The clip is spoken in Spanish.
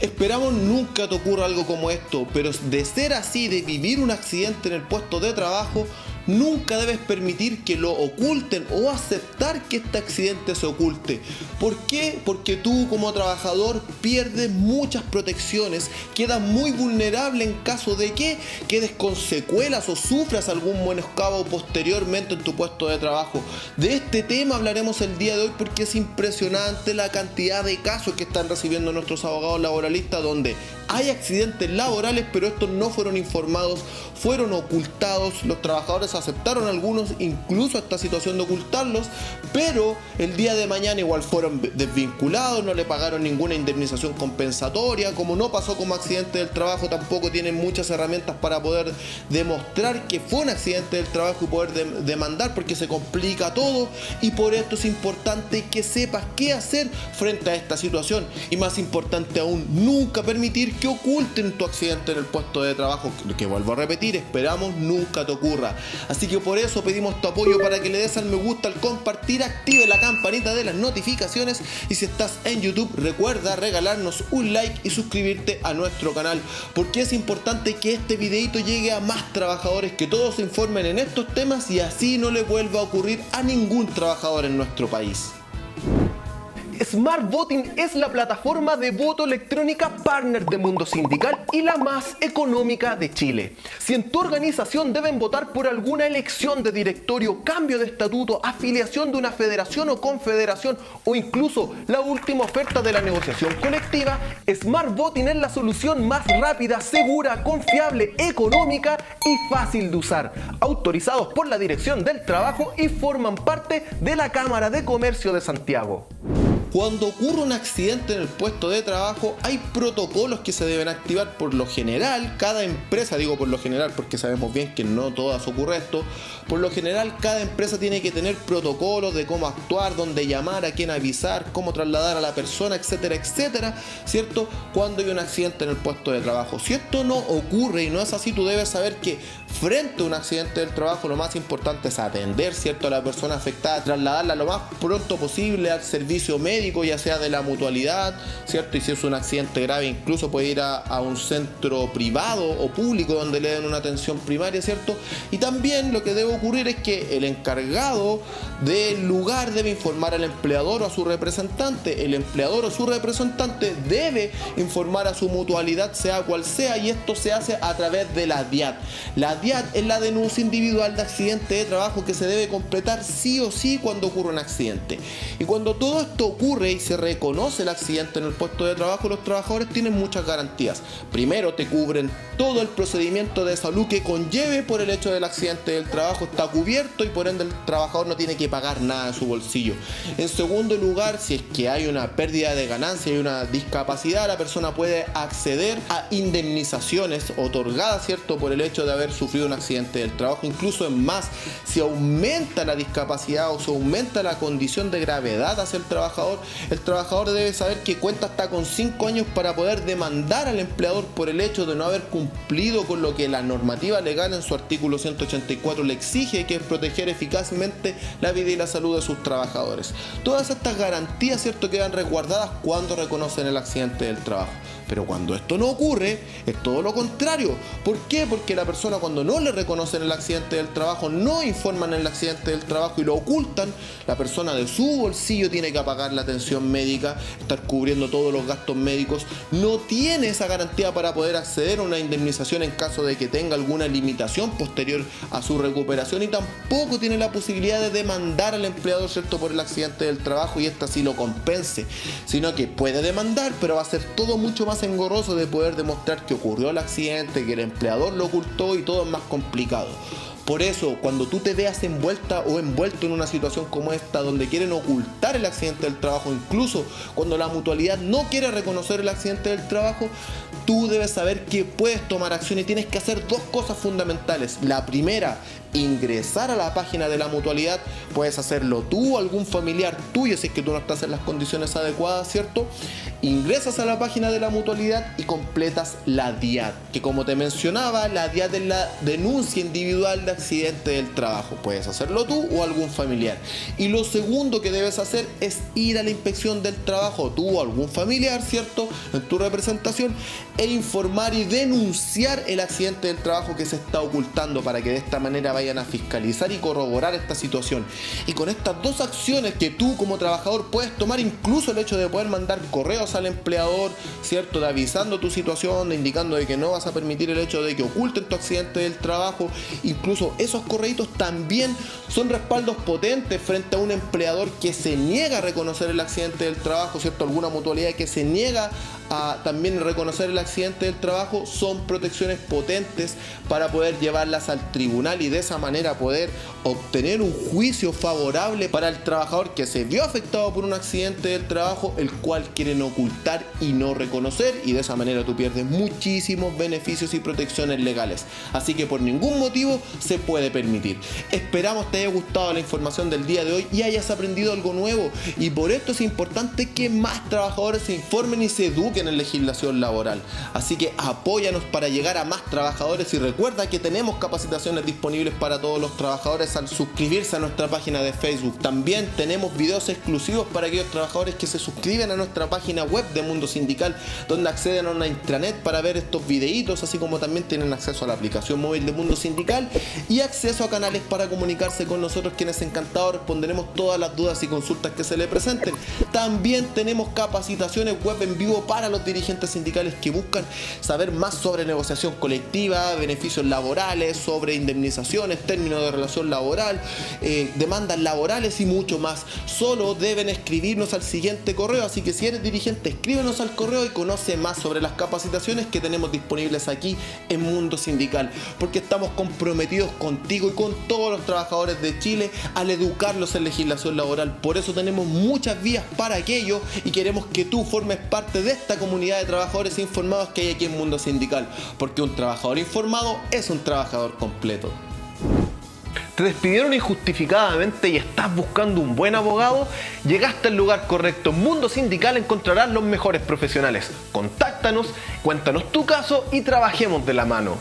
Esperamos nunca te ocurra algo como esto, pero de ser así, de vivir un accidente en el puesto de trabajo, nunca debes permitir que lo oculten o aceptar que este accidente se oculte. ¿Por qué? Porque tú como trabajador pierdes muchas protecciones, quedas muy vulnerable en caso de que quedes con secuelas o sufras algún menoscabo posteriormente en tu puesto de trabajo. De este tema hablaremos el día de hoy porque es impresionante la cantidad de casos que están recibiendo nuestros abogados laboralistas donde hay accidentes laborales, pero estos no fueron informados, fueron ocultados, los trabajadores aceptaron algunos, incluso esta situación de ocultarlos, pero el día de mañana igual fueron desvinculados, no le pagaron ninguna indemnización compensatoria. Como no pasó como accidente del trabajo, tampoco tienen muchas herramientas para poder demostrar que fue un accidente del trabajo y poder demandar, porque se complica todo, y por esto es importante que sepas qué hacer frente a esta situación, y más importante aún, nunca permitir que oculten tu accidente en el puesto de trabajo, que vuelvo a repetir, esperamos nunca te ocurra. Así que por eso pedimos tu apoyo para que le des al me gusta, al compartir, active la campanita de las notificaciones, y si estás en YouTube recuerda regalarnos un like y suscribirte a nuestro canal, porque es importante que este videito llegue a más trabajadores, que todos se informen en estos temas y así no le vuelva a ocurrir a ningún trabajador en nuestro país. Smart Voting es la plataforma de voto electrónica partner de Mundo Sindical y la más económica de Chile. Si en tu organización deben votar por alguna elección de directorio, cambio de estatuto, afiliación de una federación o confederación o incluso la última oferta de la negociación colectiva, Smart Voting es la solución más rápida, segura, confiable, económica y fácil de usar. Autorizados por la Dirección del Trabajo y forman parte de la Cámara de Comercio de Santiago. Cuando ocurre un accidente en el puesto de trabajo, hay protocolos que se deben activar. Por lo general, cada empresa, digo por lo general porque sabemos bien que no todas ocurre esto, por lo general cada empresa tiene que tener protocolos de cómo actuar, dónde llamar, a quién avisar, cómo trasladar a la persona, etcétera, etcétera, ¿cierto? Cuando hay un accidente en el puesto de trabajo. Si esto no ocurre y no es así, tú debes saber que frente a un accidente del trabajo lo más importante es atender, ¿cierto?, a la persona afectada, trasladarla lo más pronto posible al servicio médico, ya sea de la mutualidad, ¿cierto? Y si es un accidente grave, incluso puede ir a un centro privado o público donde le den una atención primaria, ¿cierto? Y también lo que debe ocurrir es que el encargado del lugar debe informar al empleador o a su representante. El empleador o su representante debe informar a su mutualidad, sea cual sea, y esto se hace a través de la DIAT. La DIAT es la denuncia individual de accidente de trabajo que se debe completar sí o sí cuando ocurre un accidente. Y cuando todo esto ocurre y se reconoce el accidente en el puesto de trabajo, los trabajadores tienen muchas garantías. Primero, te cubren todo el procedimiento de salud que conlleve por el hecho del accidente del trabajo, está cubierto y por ende el trabajador no tiene que pagar nada de su bolsillo. En segundo lugar, si es que hay una pérdida de ganancia y una discapacidad, la persona puede acceder a indemnizaciones otorgadas, ¿cierto?, por el hecho de haber sufrido un accidente del trabajo. Incluso en más, si aumenta la discapacidad o se aumenta la condición de gravedad hacia el trabajador debe saber que cuenta hasta con 5 años para poder demandar al empleador por el hecho de no haber cumplido con lo que la normativa legal en su artículo 184 le exige, que es proteger eficazmente la vida y la salud de sus trabajadores. Todas estas garantías, ¿cierto?, quedan resguardadas cuando reconocen el accidente del trabajo. Pero cuando esto no ocurre, es todo lo contrario. ¿Por qué? Porque la persona, cuando no le reconocen el accidente del trabajo, no informan el accidente del trabajo y lo ocultan, la persona de su bolsillo tiene que pagar la atención médica, estar cubriendo todos los gastos médicos, no tiene esa garantía para poder acceder a una indemnización en caso de que tenga alguna limitación posterior a su recuperación, y tampoco tiene la posibilidad de demandar al empleador, ¿cierto?, por el accidente del trabajo y esta sí lo compense, sino que puede demandar, pero va a ser todo mucho más engorroso de poder demostrar que ocurrió el accidente, que el empleador lo ocultó, y todo es más complicado. Por eso, cuando tú te veas envuelta o envuelto en una situación como esta, donde quieren ocultar el accidente del trabajo, incluso cuando la mutualidad no quiere reconocer el accidente del trabajo, tú debes saber que puedes tomar acción y tienes que hacer dos cosas fundamentales. La primera, ingresar a la página de la mutualidad. Puedes hacerlo tú o algún familiar tuyo si es que tú no estás en las condiciones adecuadas, ¿cierto? Ingresas a la página de la mutualidad y completas la DIAT, que como te mencionaba, la DIAT es la denuncia individual de accidente del trabajo. Puedes hacerlo tú o algún familiar. Y lo segundo que debes hacer es ir a la inspección del trabajo, tú o algún familiar, ¿cierto?, en tu representación, e informar y denunciar el accidente del trabajo que se está ocultando, para que de esta manera vayan a fiscalizar y corroborar esta situación. Y con estas dos acciones que tú como trabajador puedes tomar, incluso el hecho de poder mandar correos al empleador, ¿cierto?, de avisando tu situación, de indicando de que no vas a permitir el hecho de que oculten tu accidente del trabajo, incluso esos correitos también son respaldos potentes frente a un empleador que se niega a reconocer el accidente del trabajo, ¿cierto?, alguna mutualidad que se niega a también reconocer el accidente del trabajo. Son protecciones potentes para poder llevarlas al tribunal y de esa manera poder obtener un juicio favorable para el trabajador que se vio afectado por un accidente del trabajo, el cual quieren ocultar y no reconocer, y de esa manera tú pierdes muchísimos beneficios y protecciones legales. Así que por ningún motivo se puede permitir. Esperamos te haya gustado la información del día de hoy y hayas aprendido algo nuevo, y por esto es importante que más trabajadores se informen y se eduquen en legislación laboral. Así que apóyanos para llegar a más trabajadores, y recuerda que tenemos capacitaciones disponibles para todos los trabajadores al suscribirse a nuestra página de Facebook. También tenemos videos exclusivos para aquellos trabajadores que se suscriben a nuestra página web de Mundo Sindical, donde acceden a una intranet para ver estos videitos, así como también tienen acceso a la aplicación móvil de Mundo Sindical y acceso a canales para comunicarse con nosotros, quienes encantados responderemos todas las dudas y consultas que se les presenten. También tenemos capacitaciones web en vivo para los dirigentes sindicales que buscan saber más sobre negociación colectiva, beneficios laborales, sobre indemnizaciones, términos de relación laboral, demandas laborales y mucho más. Solo deben escribirnos al siguiente correo, así que si eres dirigente, escríbenos al correo y conoce más sobre las capacitaciones que tenemos disponibles aquí en Mundo Sindical, porque estamos comprometidos contigo y con todos los trabajadores de Chile al educarlos en legislación laboral. Por eso tenemos muchas vías para aquello y queremos que tú formes parte de esta comunidad de trabajadores informados que hay aquí en Mundo Sindical, porque un trabajador informado es un trabajador completo. ¿Te despidieron injustificadamente y estás buscando un buen abogado? Llegaste al lugar correcto. En Mundo Sindical encontrarás los mejores profesionales. Contáctanos, cuéntanos tu caso y trabajemos de la mano.